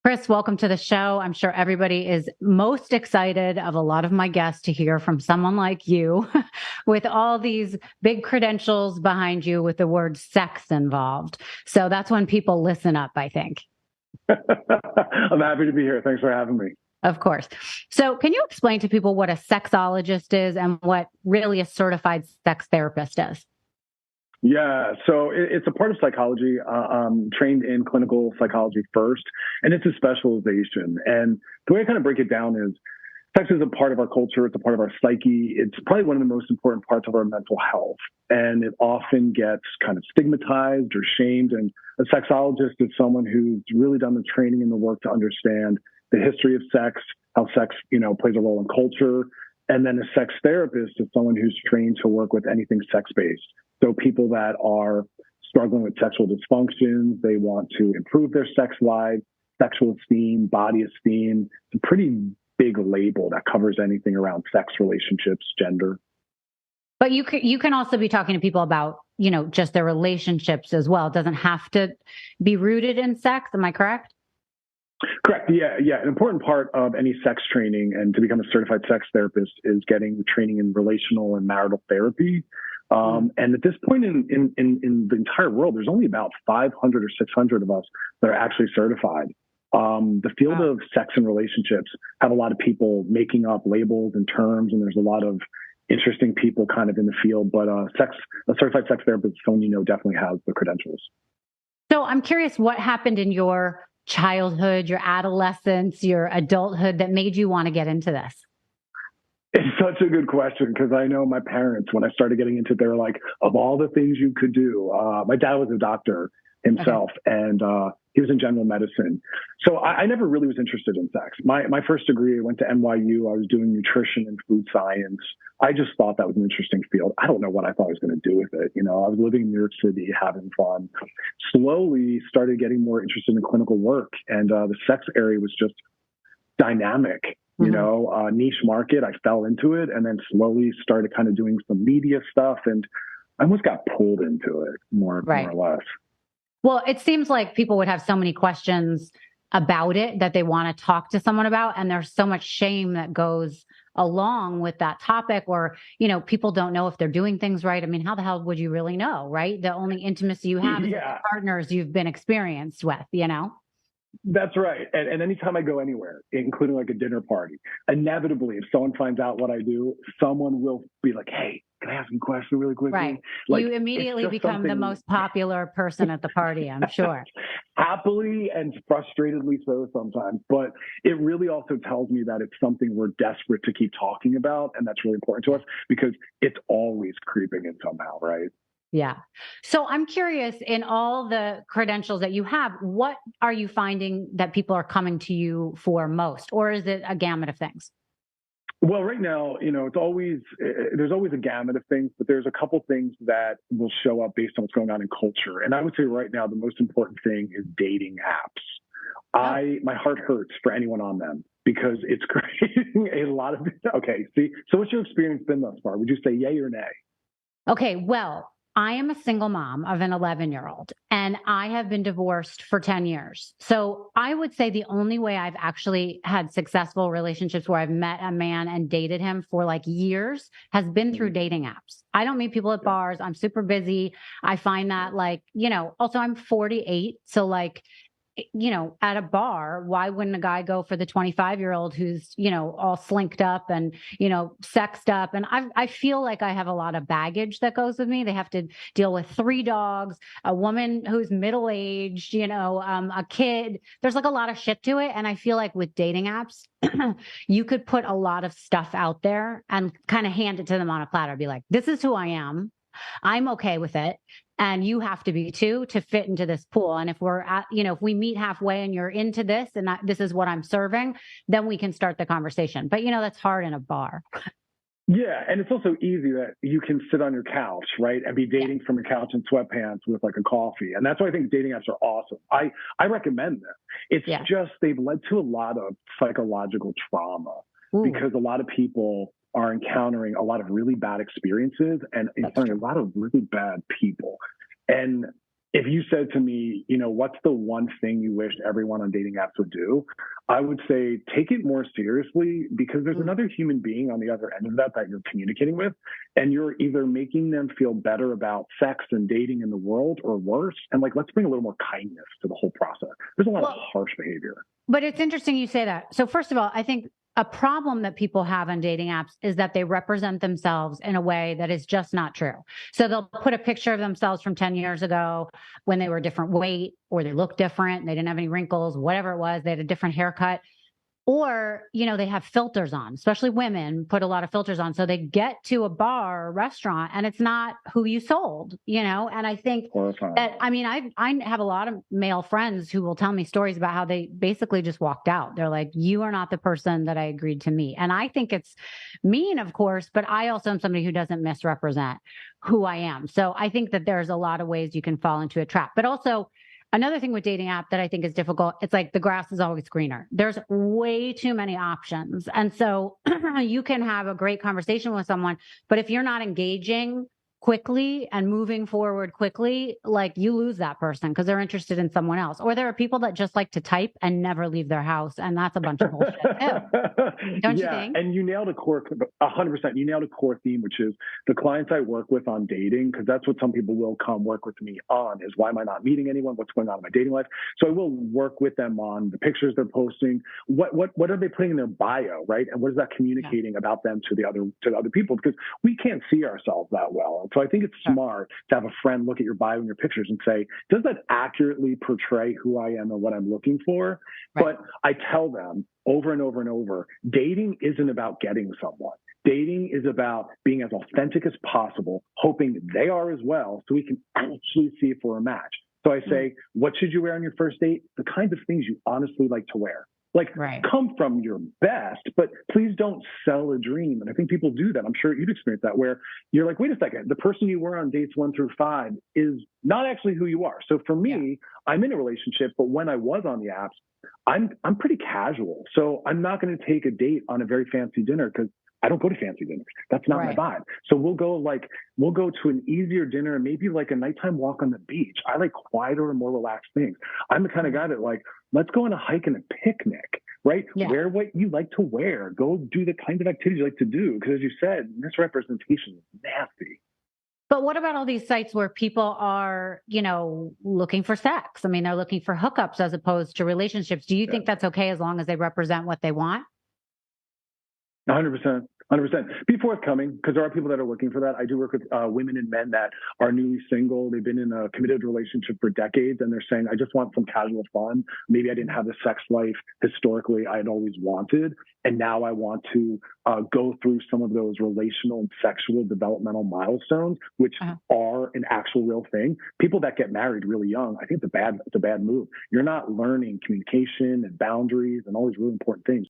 Chris, welcome to the show. I'm sure everybody is most excited of a lot of my guests to hear from someone like you with all these big credentials behind you with the word sex involved. So that's when people listen up, I think. I'm happy to be here. Thanks for having me. Of course. So can you explain to people what a sexologist is and what really a certified sex therapist is? Yeah, so it's a part of psychology. I'm trained in clinical psychology first, and it's a specialization. And the way I kind of break it down is sex is a part of our culture. It's a part of our psyche. It's probably one of the most important parts of our mental health. And it often gets kind of stigmatized or shamed. And a sexologist is someone who's really done the training and the work to understand the history of sex, how sex, plays a role in culture. And then a sex therapist is someone who's trained to work with anything sex-based. So people that are struggling with sexual dysfunctions, they want to improve their sex life, sexual esteem, body esteem. It's a pretty big label that covers anything around sex, relationships, gender. But you can also be talking to people about, just their relationships as well. It doesn't have to be rooted in sex. Am I correct? Correct. Yeah. An important part of any sex training and to become a certified sex therapist is getting training in relational and marital therapy. And at this point in the entire world, there's only about 500 or 600 of us that are actually certified. The field of sex and relationships have a lot of people making up labels and terms, and there's a lot of interesting people kind of in the field. But a certified sex therapist, someone definitely has the credentials. So I'm curious what happened in your childhood, your adolescence, your adulthood that made you want to get into this? It's such a good question because I know my parents, when I started getting into it, they were like, of all the things you could do, my dad was a doctor himself, and he was in general medicine. So I never really was interested in sex. My first degree, I went to NYU. I was doing nutrition and food science. I just thought that was an interesting field. I don't know what I thought I was going to do with it. I was living in New York City, having fun. Slowly started getting more interested in clinical work, and the sex area was just dynamic. Niche market. I fell into it and then slowly started kind of doing some media stuff, and I almost got pulled into it more or less. Well, it seems like people would have so many questions about it that they want to talk to someone about. And there's so much shame that goes along with that topic where, people don't know if they're doing things right. I mean, how the hell would you really know, right? The only intimacy you have is with the partners you've been experienced with. That's right. And anytime I go anywhere, including like a dinner party, inevitably, if someone finds out what I do, someone will be like, hey, can I ask you a question really quickly? Right. Like, you immediately become the most popular person at the party, I'm sure. Happily and frustratedly so sometimes. But it really also tells me that it's something we're desperate to keep talking about. And that's really important to us because it's always creeping in somehow, right? Yeah. So I'm curious, in all the credentials that you have, what are you finding that people are coming to you for most? Or is it a gamut of things? Well, right now, it's always, there's always a gamut of things, but there's a couple things that will show up based on what's going on in culture. And I would say right now, the most important thing is dating apps. My heart hurts for anyone on them because it's creating a lot of, okay, see, so what's your experience been thus far? Would you say yay or nay? Okay, well, I am a single mom of an 11-year-old, and I have been divorced for 10 years. So I would say the only way I've actually had successful relationships where I've met a man and dated him for like years has been through dating apps. I don't meet people at bars. I'm super busy. I find that also I'm 48. So at a bar, why wouldn't a guy go for the 25-year-old who's, all slinked up and, sexed up? And I feel like I have a lot of baggage that goes with me. They have to deal with 3 dogs, a woman who's middle-aged, a kid. There's like a lot of shit to it. And I feel like with dating apps, you could put a lot of stuff out there and kind of hand it to them on a platter, be like, this is who I am. I'm okay with it. And you have to be too to fit into this pool. And if if we meet halfway and you're into this and this is what I'm serving, then we can start the conversation. But that's hard in a bar. Yeah. And it's also easy that you can sit on your couch, right? And be dating from a couch in sweatpants with like a coffee. And that's why I think dating apps are awesome. I recommend them. It's just, they've led to a lot of psychological trauma because a lot of people are encountering a lot of really bad experiences and encountering a lot of really bad people. And if you said to me, what's the one thing you wish everyone on dating apps would do? I would say take it more seriously, because there's another human being on the other end of that you're communicating with, and you're either making them feel better about sex and dating in the world, or worse. And like, let's bring a little more kindness to the whole process. There's a lot of harsh behavior. But it's interesting you say that. So first of all, I think a problem that people have on dating apps is that they represent themselves in a way that is just not true. So they'll put a picture of themselves from 10 years ago when they were a different weight, or they looked different, they didn't have any wrinkles, whatever it was, they had a different haircut. Or, they have filters on, especially women put a lot of filters on. So they get to a bar or restaurant and it's not who you sold, and I think that, I have a lot of male friends who will tell me stories about how they basically just walked out. They're like, you are not the person that I agreed to meet. And I think it's mean, of course, but I also am somebody who doesn't misrepresent who I am. So I think that there's a lot of ways you can fall into a trap, but also, another thing with dating app that I think is difficult, it's like the grass is always greener. There's way too many options. And so you can have a great conversation with someone, but if you're not engaging quickly and moving forward quickly, like, you lose that person because they're interested in someone else. Or there are people that just like to type and never leave their house, and that's a bunch of bullshit too. Don't you think? And you nailed 100%. You nailed a core theme, which is the clients I work with on dating, because that's what some people will come work with me on, is why am I not meeting anyone? What's going on in my dating life? So I will work with them on the pictures they're posting. What are they putting in their bio, right? And what is that communicating about them to the other people? Because we can't see ourselves that well. So I think it's smart to have a friend look at your bio and your pictures and say, does that accurately portray who I am and what I'm looking for? Right. But I tell them over and over and over, dating isn't about getting someone. Dating is about being as authentic as possible, hoping they are as well, so we can actually see if we're a match. So I say, what should you wear on your first date? The kinds of things you honestly like to wear. Come from your best, but please don't sell a dream. And I think people do that. I'm sure you'd experience that, where you're like, wait a second, the person you were on dates 1 through 5 is not actually who you are. So for me, I'm in a relationship, but when I was on the apps, I'm pretty casual. So I'm not going to take a date on a very fancy dinner, because I don't go to fancy dinners. That's not my vibe. So we'll go to an easier dinner, and maybe like a nighttime walk on the beach. I like quieter and more relaxed things. I'm the kind of guy that let's go on a hike and a picnic, right? Yeah. Wear what you like to wear. Go do the kind of activities you like to do. Because as you said, misrepresentation is nasty. But what about all these sites where people are, looking for sex? I mean, they're looking for hookups as opposed to relationships. Do you think that's okay as long as they represent what they want? 100%. 100%. Be forthcoming, because there are people that are looking for that. I do work with women and men that are newly single. They've been in a committed relationship for decades, and they're saying, I just want some casual fun. Maybe I didn't have the sex life historically I had always wanted, and now I want to go through some of those relational and sexual developmental milestones, which are an actual real thing. People that get married really young, I think it's a bad move. You're not learning communication and boundaries and all these really important things.